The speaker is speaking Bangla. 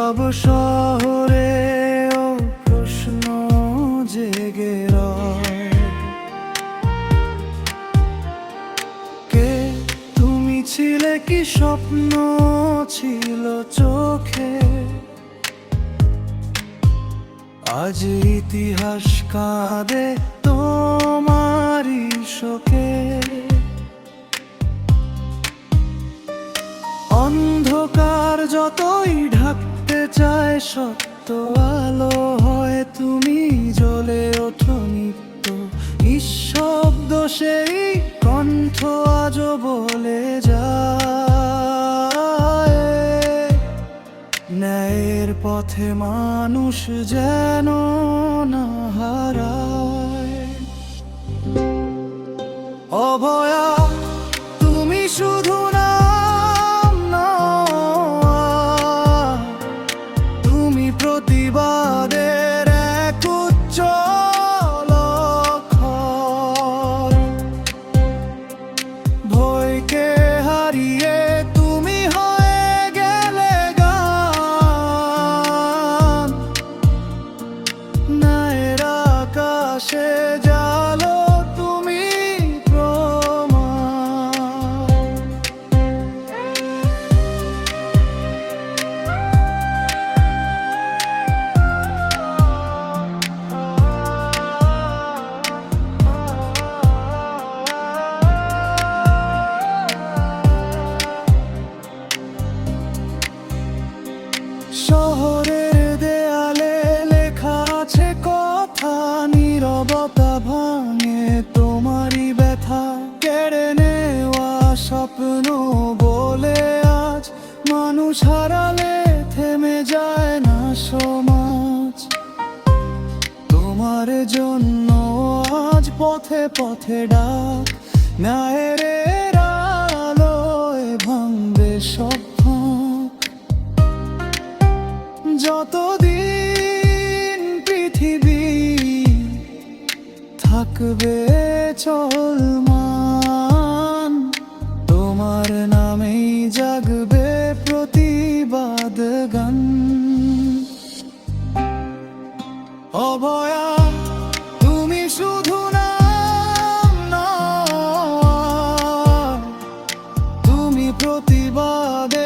নীরব শহরে ও প্রশ্ন জেগে রয়, কে তুমি ছিলে কি স্বপ্ন ছিল চোখে? আজ ইতিহাস কাঁদে তোমারই শোকে। অন্ধকার যতই ঢাকতে চায় সত্য আলো হয় তুমি জ্বলে ওঠো নিত্য। নিঃশব্দ সেই কণ্ঠ আজও বলে যায়, ন্যায়ের পথে মানুষ যেন না হারায়। অভয়া তুমি শুধু নাম নও, তুমি প্রতিবাদের এক উজ্জ্বল অক্ষর। ভয়কে হারিয়ে তুমি হয়ে গেলে গান, ন্যায়ের আকাশে জালো তুমি প্রমাণ। শহরের দেয়ালে লেখা আছে কথা, নীরবতা ভাঙে তোমারই ব্যথা। কেড়ে নেওয়া স্বপ্ন বলে আজ মানুষ হারালে থেমে যায় না সমাজ। তোমার জন্য আজ পথে পথে ডাক, ন্যায়ের আলোয় ভাঙবে সব ফাঁক। যতদিন পৃথিবী থাকবে চলমান, তোমার নামেই জাগবে প্রতিবাদ গান। অভয়া তুমি শুধু নাম নও, তুমি প্রতিবাদে